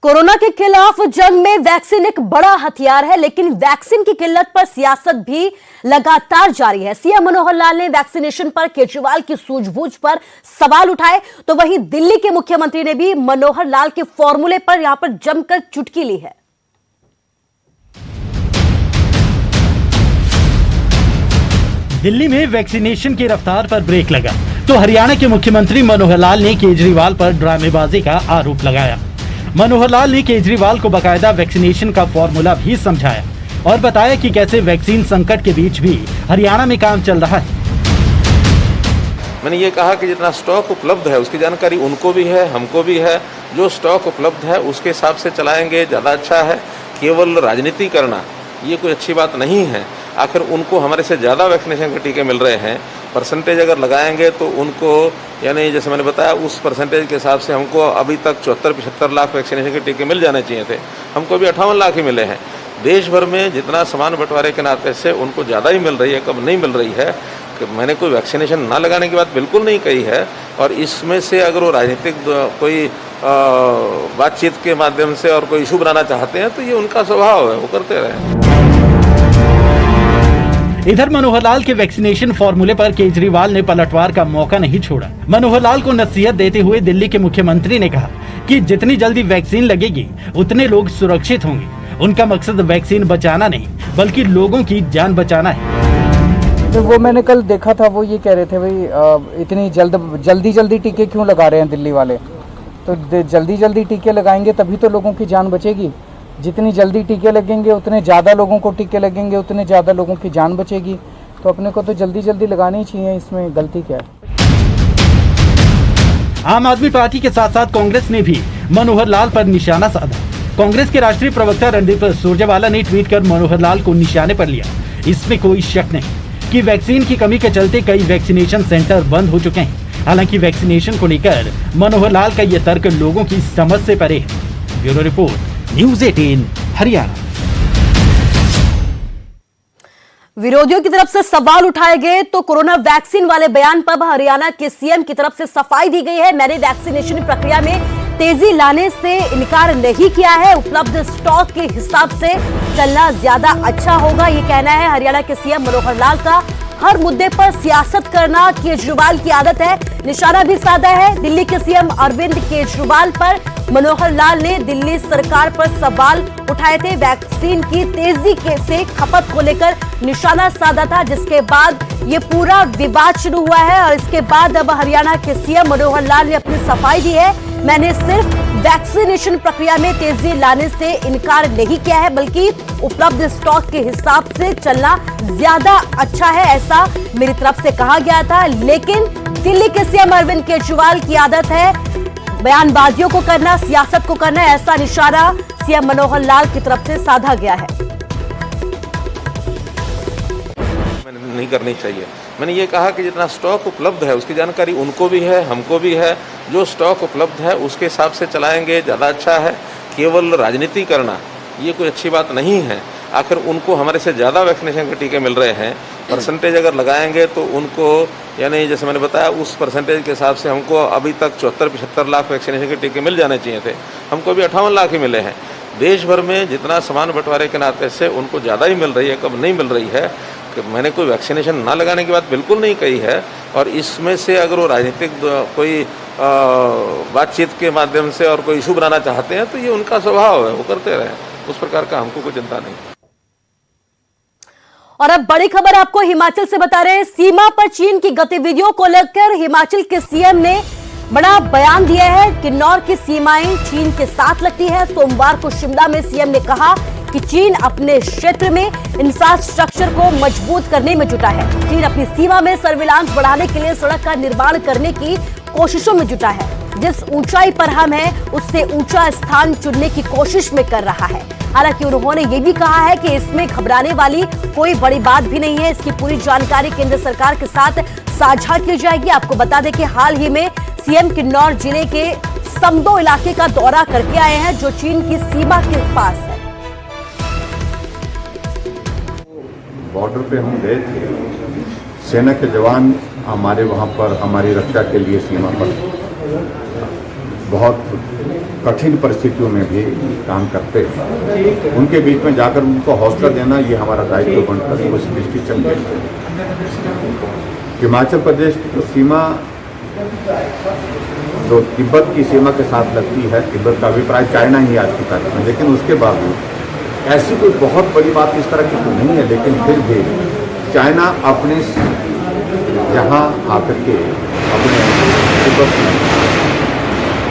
Corona के खिलाफ जंग में वैक्सीन एक बड़ा हथियार है, लेकिन वैक्सीन की किल्लत पर सियासत भी लगातार जारी है। सीएम मनोहर लाल ने वैक्सीनेशन पर केजरीवाल की सूझबूझ पर सवाल उठाए, तो वहीं दिल्ली के मुख्यमंत्री ने भी मनोहर लाल के फॉर्मूले पर यहां पर जमकर चुटकी ली है। दिल्ली में वैक्सीनेशन की रफ्तार पर ब्रेक लगा तो हरियाणा के मुख्यमंत्री मनोहर लाल ने केजरीवाल पर ड्रामेबाजी का आरोप लगाया। मनोहर लाल ने केजरीवाल को बकायदा वैक्सीनेशन का फॉर्मूला भी समझाया और बताया कि कैसे वैक्सीन संकट के बीच भी हरियाणा में काम चल रहा है। मैंने ये कहा कि जितना स्टॉक उपलब्ध है उसकी जानकारी उनको भी है, हमको भी है। जो स्टॉक उपलब्ध है उसके हिसाब से चलाएंगे, ज़्यादा अच्छा है। केवल राजनीति करना ये कोई अच्छी बात नहीं है। आखिर उनको हमारे से ज़्यादा वैक्सीनेशन के टीके मिल रहे हैं, परसेंटेज अगर लगाएंगे तो उनको, यानी जैसे मैंने बताया उस परसेंटेज के हिसाब से हमको अभी तक 74-75 लाख वैक्सीनेशन के टीके मिल जाने चाहिए थे, हमको अभी 58 लाख ही मिले हैं। देश भर में जितना समान बंटवारे के नाते से उनको ज़्यादा ही मिल रही है, कम नहीं मिल रही है। कि मैंने कोई वैक्सीनेशन ना लगाने की बात बिल्कुल नहीं कही है, और इसमें से अगर वो राजनीतिक कोई बातचीत के माध्यम से और कोई इशू बनाना चाहते हैं तो ये उनका स्वभाव है, वो करते रहे। इधर मनोहर लाल के वैक्सीनेशन फॉर्मूले पर केजरीवाल ने पलटवार का मौका नहीं छोड़ा। मनोहर लाल को नसीहत देते हुए दिल्ली के मुख्यमंत्री ने कहा कि जितनी जल्दी वैक्सीन लगेगी उतने लोग सुरक्षित होंगे। उनका मकसद वैक्सीन बचाना नहीं बल्कि लोगों की जान बचाना है। तो वो मैंने कल देखा था, वो ये कह रहे थे भाई इतनी जल्दी टीके क्यों लगा रहे हैं दिल्ली वाले। तो जल्दी टीके लगाएंगे तभी तो लोगों की जान बचेगी। जितनी जल्दी टीके लगेंगे उतने ज़्यादा लोगों को टीके लगेंगे, उतने ज़्यादा लोगों की जान बचेगी। तो अपने को तो जल्दी लगानी ही चाहिए, इसमें गलती क्या है। आम आदमी पार्टी के साथ साथ कांग्रेस ने भी मनोहर लाल पर निशाना साधा। कांग्रेस के राष्ट्रीय प्रवक्ता रणदीप सुरजेवाला ने ट्वीट कर मनोहर लाल को निशाने पर लिया। इसमें कोई शक नहीं कि वैक्सीन की कमी के चलते कई वैक्सीनेशन सेंटर बंद हो चुके हैं। हालांकि वैक्सीनेशन को लेकर मनोहर लाल का यह तर्क लोगों की समझ से परे है। Bureau report, news 18 Haryana. विरोधियों की तरफ से सवाल उठाए गए तो कोरोना वैक्सीन वाले बयान पर हरियाणा के सीएम की तरफ से सफाई दी गई है। मैंने वैक्सीनेशन प्रक्रिया में तेजी लाने से इनकार नहीं किया है, उपलब्ध स्टॉक के हिसाब से चलना ज्यादा अच्छा होगा, ये कहना है हरियाणा के सीएम मनोहर लाल का। हर मुद्दे पर सियासत करना केजरीवाल की आदत है, निशाना भी साधा है। दिल्ली के सीएम अरविंद केजरीवाल पर मनोहर लाल ने दिल्ली सरकार पर सवाल उठाए थे। वैक्सीन की तेजी से खपत को लेकर निशाना साधा था, जिसके बाद ये पूरा विवाद शुरू हुआ है। और इसके बाद अब हरियाणा के सीएम मनोहर लाल ने अपनी सफाई दी है। मैंने सिर्फ वैक्सीनेशन प्रक्रिया में तेजी लाने से इनकार नहीं किया है, बल्कि उपलब्ध स्टॉक के हिसाब से चलना ज्यादा अच्छा है, ऐसा मेरी तरफ से कहा गया था। लेकिन दिल्ली के सीएम अरविंद केजरीवाल की आदत है बयानबाजियों को करना, सियासत को करना, ऐसा निशाना सीएम मनोहर लाल की तरफ से साधा गया है। नहीं करनी चाहिए। मैंने ये कहा कि जितना स्टॉक उपलब्ध है उसकी जानकारी उनको भी है, हमको भी है। जो स्टॉक उपलब्ध है उसके हिसाब से चलाएंगे, ज़्यादा अच्छा है। केवल राजनीति करना ये कोई अच्छी बात नहीं है। आखिर उनको हमारे से ज़्यादा वैक्सीनेशन के टीके मिल रहे हैं, परसेंटेज अगर लगाएंगे तो उनको, यानी जैसे मैंने बताया उस परसेंटेज के हिसाब से हमको अभी तक 74-75 लाख वैक्सीनेशन के टीके मिल जाने चाहिए थे, हमको अभी 58 लाख ही मिले हैं। देश भर में जितना समान बंटवारे के नाते से उनको ज़्यादा ही मिल रही है, कम नहीं मिल रही है। कि मैंने कोई वैक्सीनेशन ना लगाने की बात बिल्कुल नहीं कही है, और इसमें से अगर वो राजनीतिक कोई बातचीत के माध्यम से और कोई इशू बनाना चाहते हैं तो ये उनका स्वभाव है, वो करते रहे। उस प्रकार का हमको कोई चिंता नहीं। और अब बड़ी खबर आपको हिमाचल से बता रहे हैं। सीमा पर चीन की गतिविधियों को लेकर हिमाचल के सीएम ने बड़ा बयान दिया है। किन्नौर की सीमाएं चीन के साथ लगती है। सोमवार को शिमला में सीएम ने कहा कि चीन अपने क्षेत्र में इंफ्रास्ट्रक्चर को मजबूत करने में जुटा है। चीन अपनी सीमा में सर्विलांस बढ़ाने के लिए सड़क का निर्माण करने की कोशिशों में जुटा है। जिस ऊंचाई पर हम हैं उससे ऊंचा स्थान चुनने की कोशिश में कर रहा है। हालांकि उन्होंने ये भी कहा है कि इसमें घबराने वाली कोई बड़ी बात भी नहीं है। इसकी पूरी जानकारी केंद्र सरकार के साथ साझा की जाएगी। आपको बता दें कि हाल ही में सीएम किन्नौर जिले के समदो इलाके का दौरा करके आए हैं, जो चीन की सीमा के पास है। बॉर्डर पे हम गए थे, सेना के जवान हमारे वहाँ पर हमारी रक्षा के लिए सीमा पर बहुत कठिन परिस्थितियों में भी काम करते हैं, उनके बीच में जाकर उनको हौसला देना ये हमारा दायित्व बनकर उस दृष्टि चल रही है। हिमाचल प्रदेश की सीमा जो तिब्बत की सीमा के साथ लगती है, तिब्बत का अभिप्राय चाइना ही आज की तारीख में, लेकिन उसके बावजूद ऐसी कोई बहुत बड़ी बात इस तरह की तो नहीं है, लेकिन फिर भी चाइना अपने यहाँ आकर के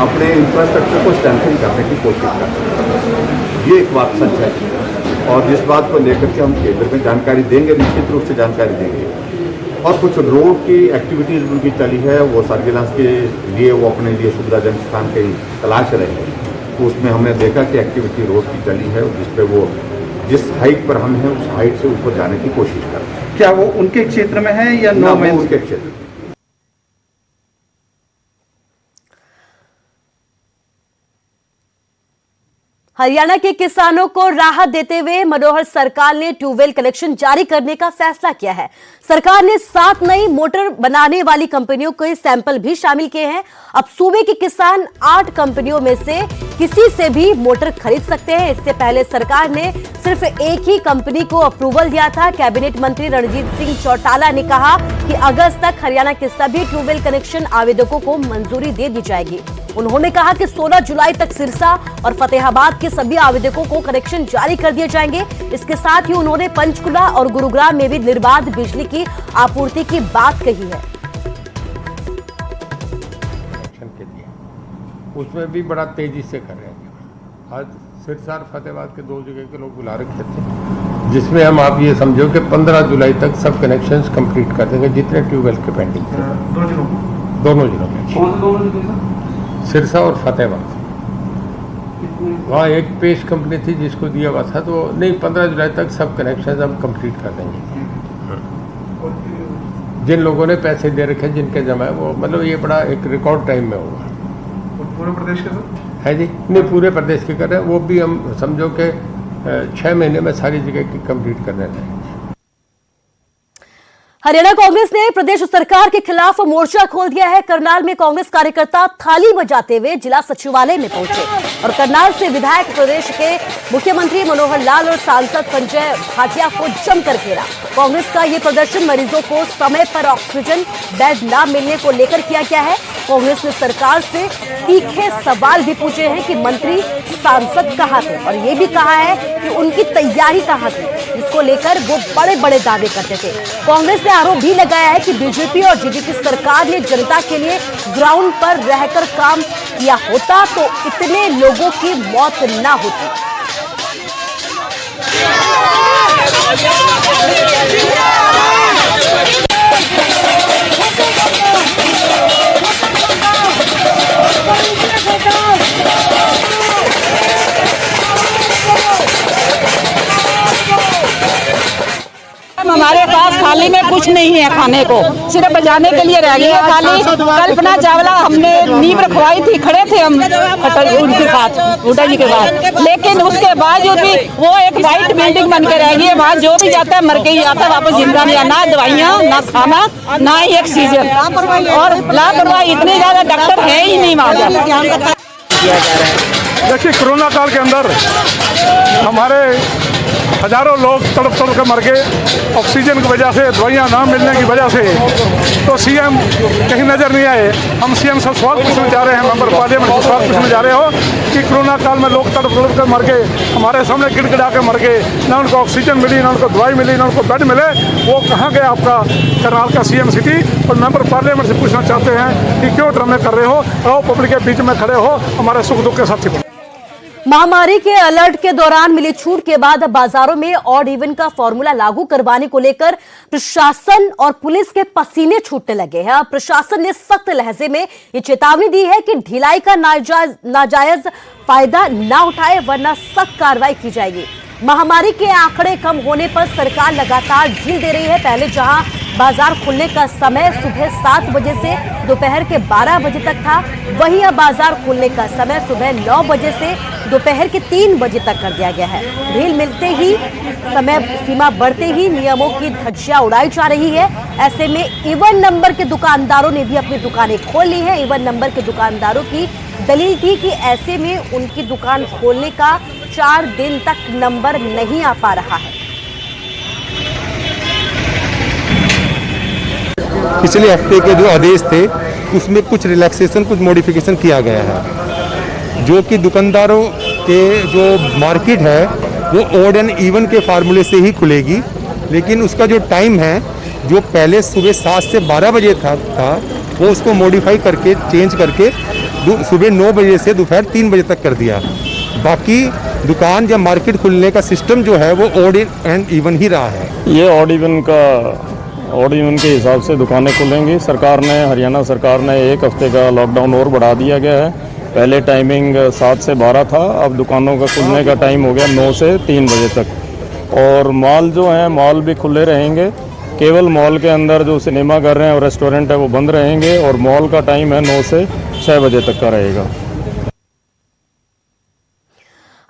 अपने इंफ्रास्ट्रक्चर को स्ट्रेंथन करने की कोशिश करते हैं। ये एक बात सच है, और जिस बात को लेकर के हम केंद्र में जानकारी देंगे, निश्चित रूप से जानकारी देंगे। और कुछ रोड की एक्टिविटीज़ उनकी चली है, वो सर्विलांस के लिए वो अपने लिए सुविधाजनक स्थान की तलाश रहे हैं, तो उसमें हमने देखा कि एक्टिविटी रोड की चली है, जिसपे वो जिस हाइट पर हम हैं उस हाइट से ऊपर जाने की कोशिश कर रहे हैं। क्या वो उनके क्षेत्र में है या नो मैन? उनके क्षेत्र में। हरियाणा के किसानों को राहत देते हुए मनोहर सरकार ने ट्यूबवेल कनेक्शन जारी करने का फैसला किया है। सरकार ने 7 नई मोटर बनाने वाली कंपनियों के सैंपल भी शामिल किए हैं। अब सूबे के किसान 8 कंपनियों में से किसी से भी मोटर खरीद सकते हैं। इससे पहले सरकार ने सिर्फ एक ही कंपनी को अप्रूवल दिया था। कैबिनेट मंत्री रणजीत सिंह चौटाला ने कहा कि अगस्त तक हरियाणा के सभी ट्यूबवेल कनेक्शन आवेदकों को मंजूरी दे दी जाएगी। उन्होंने कहा कि 16 जुलाई तक सिरसा और फतेहाबाद के सभी आवेदकों को कनेक्शन जारी कर दिए जाएंगे। इसके साथ ही उन्होंने पंचकुला और गुरुग्राम में भी निर्बाध बिजली की आपूर्ति की बात कही है। के लिए उसमें भी बड़ा तेजी से कर रहे हैं। आज सिरसा और फतेहाबाद के 2 जगह के लोग बुला रखे थे, जिसमें हम आप ये समझो कि 15 जुलाई तक सब कनेक्शंस कंप्लीट कर देंगे जितने ट्यूबवेल के पेंडिंग थे। दोनों जिलों में सिरसा और फतेहाबाद। वहाँ एक पेश कंपनी थी जिसको दिया हुआ था, तो नहीं 15 जुलाई तक सब कनेक्शन हम कंप्लीट कर देंगे। जिन लोगों ने पैसे दे रखे जिनके जमा है वो मतलब ये बड़ा एक रिकॉर्ड टाइम में होगा। पूरे प्रदेश के है जी, नहीं पूरे प्रदेश के कर रहे हैं, वो भी हम समझो कि 6 महीने में सारी जगह की कंप्लीट करने रहेंगे। हरियाणा कांग्रेस ने प्रदेश सरकार के खिलाफ मोर्चा खोल दिया है। करनाल में कांग्रेस कार्यकर्ता थाली बजाते हुए जिला सचिवालय में पहुंचे और करनाल से विधायक प्रदेश के मुख्यमंत्री मनोहर लाल और सांसद संजय भाटिया को जमकर घेरा। कांग्रेस का ये प्रदर्शन मरीजों को समय पर ऑक्सीजन बेड न मिलने को लेकर किया गया है। कांग्रेस ने सरकार से तीखे सवाल भी पूछे हैं कि मंत्री सांसद कहां थे, और ये भी कहा है कि उनकी तैयारी कहां थी, जिसको लेकर वो बड़े बड़े दावे करते थे। कांग्रेस ने आरोप भी लगाया है कि बीजेपी और जेडीपी सरकार ने जनता के लिए ग्राउंड पर रहकर काम किया होता तो इतने लोगों की मौत न होती। हमारे पास थाली में कुछ नहीं है खाने को, सिर्फ बजाने के लिए रह गई है खाली। कल्पना चावला हमने नींव रखवाई थी, खड़े थे हम उनके साथ हुड्डा जी के बाद, लेकिन उसके बावजूद भी वो एक वाइट बिल्डिंग बन के रह गई है। वहाँ जो भी जाता है मर के ही आता है, वापस जिंदा नहीं आना, दवाइयाँ ना खाना ना ही ऑक्सीजन, और लापरवाही इतनी ज्यादा, डॉक्टर है ही नहीं वहाँ। देखिए कोरोना काल के अंदर हमारे हजारों लोग तड़प तड़प कर मर गए ऑक्सीजन की वजह से, दवाइयाँ ना मिलने की वजह से। तो सीएम कहीं नज़र नहीं आए। हम सीएम से सवाल पूछने जा रहे हैं, मेंबर पार्लियामेंट से सवाल पूछने जा रहे हो कि कोरोना काल में लोग तड़प तड़प कर मर गए, हमारे सामने गिड़गिड़ा के मर गए, ना उनको ऑक्सीजन मिली, ना उनको दवाई मिली, ना उनको बेड मिले। वो कहाँ गए आपका करनाल का सीएम सिटी? और मेंबर पार्लियामेंट से पूछना चाहते हैं कि क्यों ड्रामे कर रहे हो? आओ पब्लिक के बीच में खड़े हो, हमारे सुख दुख के साथी बनो। महामारी के अलर्ट के दौरान मिली छूट के बाद अब बाजारों में ऑड इवन का फॉर्मूला लागू करवाने को लेकर प्रशासन और पुलिस के पसीने छूटने लगे हैं। अब प्रशासन ने सख्त लहजे में ये चेतावनी दी है कि ढिलाई का नाजायज फायदा ना उठाए, वरना सख्त कार्रवाई की जाएगी। महामारी के आंकड़े कम होने पर सरकार लगातार ढील दे रही है। पहले जहां बाजार खुलने का समय सुबह 7 बजे से दोपहर के 12 बजे तक था। वहीं अब बाजार खुलने का समय सुबह 9 बजे से दोपहर के 3 बजे तक कर दिया गया है। ढील मिलते ही, समय सीमा बढ़ते ही नियमों की धज्जियां उड़ाई जा रही है। ऐसे में इवन नंबर के दुकानदारों ने भी अपनी दुकानें खोल ली है। इवन नंबर के दुकानदारों की दलील थी कि ऐसे में उनकी दुकान खोलने का 4 दिन तक नंबर नहीं आ पा रहा है। पिछले हफ्ते के जो आदेश थे उसमें कुछ रिलैक्सेशन, कुछ मॉडिफिकेशन किया गया है, जो कि दुकानदारों के जो मार्केट है वो ऑड एंड इवन के फार्मूले से ही खुलेगी। लेकिन उसका जो टाइम है, जो पहले सुबह 7 से 12 बजे था वो उसको मॉडिफाई करके, चेंज करके सुबह 9 बजे से दोपहर 3 बजे तक कर दिया। बाकी दुकान या मार्केट खुलने का सिस्टम जो है वो ऑड एंड इवन ही रहा है। ये ऑड इवन के हिसाब से दुकानें खुलेंगी। हरियाणा सरकार ने 1 हफ्ते का लॉकडाउन और बढ़ा दिया गया है। पहले टाइमिंग 7 से 12 था, अब दुकानों का खुलने का टाइम हो गया 9 से 3 बजे तक। और मॉल जो हैं, मॉल भी खुले रहेंगे। केवल मॉल के अंदर जो सिनेमा घर हैं और रेस्टोरेंट है वो बंद रहेंगे, और मॉल का टाइम है 9 से 6 बजे तक का रहेगा।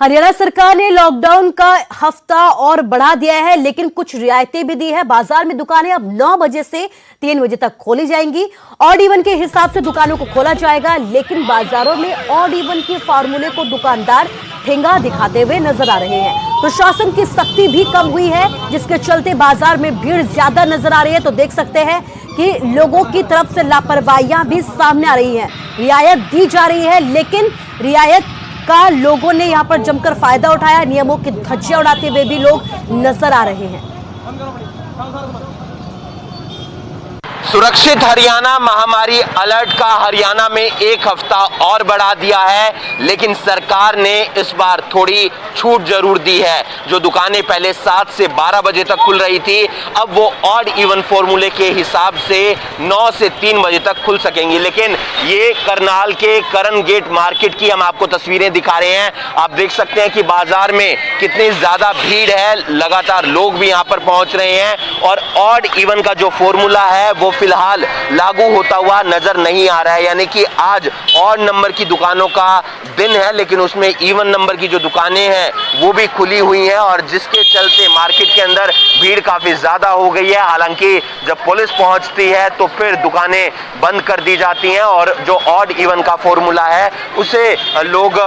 हरियाणा सरकार ने लॉकडाउन का हफ्ता और बढ़ा दिया है, लेकिन कुछ रियायतें भी दी है। बाजार में दुकानें अब 9 बजे से 3 बजे तक खोली जाएंगी। ऑड इवन के हिसाब से दुकानों को खोला जाएगा, लेकिन बाजारों में ऑड इवन के फार्मूले को दुकानदार ठेंगा दिखाते हुए नजर आ रहे हैं। प्रशासन की सख्ती भी कम हुई है, जिसके चलते बाजार में भीड़ ज्यादा नजर आ रही है। तो देख सकते हैं कि लोगों की तरफ से लापरवाहियां भी सामने आ रही हैं। रियायत दी जा रही है, लेकिन रियायत का लोगों ने यहां पर जमकर फायदा उठाया। नियमों की धज्जियां उड़ाते हुए भी लोग नजर आ रहे हैं। सुरक्षित हरियाणा महामारी अलर्ट का हरियाणा में 1 हफ्ता और बढ़ा दिया है, लेकिन सरकार ने इस बार थोड़ी छूट जरूर दी है। जो दुकानें पहले 7 से 12 बजे तक खुल रही थी, अब वो ऑड इवन फॉर्मूले के हिसाब से 9 से 3 बजे तक खुल सकेंगी। लेकिन ये करनाल के करण गेट मार्केट की हम आपको तस्वीरें दिखा रहे हैं। आप देख सकते हैं कि बाजार में कितनी ज्यादा भीड़ है, लगातार लोग भी यहाँ पर पहुंच रहे हैं, और ऑड इवन का जो फॉर्मूला है वो फिलहाल लागू होता हुआ नजर नहीं आ रहा है। यानी कि आज ऑड नंबर की दुकानों का दिन है, लेकिन उसमें इवन नंबर की जो दुकानें हैं वो भी खुली हुई हैं, और जिसके चलते मार्केट के अंदर भीड़ काफी ज्यादा हो गई है। हालांकि जब पुलिस पहुंचती है तो फिर दुकानें बंद कर दी जाती हैं, और जो ऑड इवन का फॉर्मूला है उसे लोग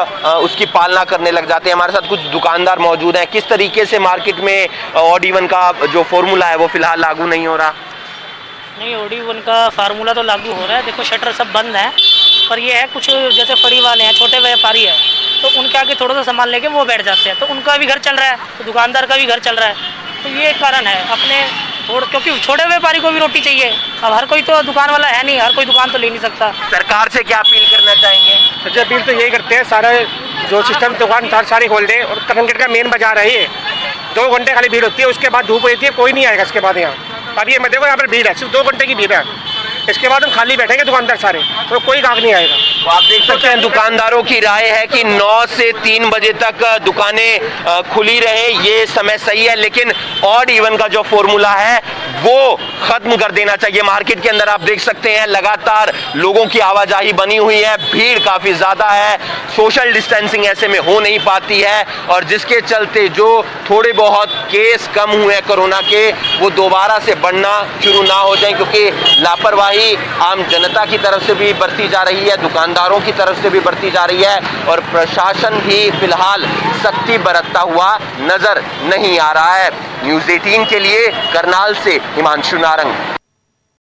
उसकी पालना करने लग जाते हैं। हमारे साथ कुछ दुकानदार मौजूद हैं। किस तरीके से मार्केट में ऑड इवन का जो फॉर्मूला है वो फिलहाल लागू नहीं हो रहा? नहीं, ऑड इवन का फार्मूला तो लागू हो रहा है। देखो, शटर सब बंद है, पर ये है कुछ जैसे फड़ी वाले हैं, छोटे व्यापारी हैं, तो उनके आगे थोड़ा सा सामान लेके वो बैठ जाते हैं, तो उनका भी घर चल रहा है, तो दुकानदार का भी घर चल रहा है। तो ये कारण है अपने क्योंकि छोटे व्यापारी को भी रोटी चाहिए। अब हर कोई तो दुकान वाला है नहीं, हर कोई दुकान तो ले नहीं सकता। सरकार से क्या अपील करना चाहेंगे? सबसे अपील तो यही करते हैं, सारा जो सिस्टम दुकान सारी खोल दे, और करण गेट का मेन बाजार है ये, 2 घंटे खाली भीड़ होती है, उसके बाद धूप होती है, कोई नहीं आएगा इसके बाद यहाँ। अब ये मैं देखो यहाँ पर भीड़ है, सिर्फ 2 घंटे की भीड़ है, इसके बाद हम खाली बैठेंगे दुकानदार सारे, तो कोई ग्राहक नहीं आएगा। तो आप देख सकते हैं दुकानदारों की राय है कि 9 से 3 बजे तक दुकानें खुली रहे, ये समय सही है, लेकिन ऑड इवन का जो फॉर्मूला है वो खत्म कर देना चाहिए। मार्केट के अंदर आप देख सकते हैं लगातार लोगों की आवाजाही बनी हुई है, भीड़ काफी ज्यादा है, सोशल डिस्टेंसिंग ऐसे में हो नहीं पाती है, और जिसके चलते जो थोड़े बहुत केस कम हुए हैं कोरोना के, वो दोबारा से बढ़ना शुरू ना हो जाए, क्योंकि लापरवाही आम जनता की तरफ से भी बरती जा रही है, दुकानदारों की तरफ से भी बरती जा रही है, और प्रशासन भी फिलहाल सख्ती बरतता हुआ नजर नहीं आ रहा है। न्यूज़ 18 के लिए करनाल से हिमांशु नारंग।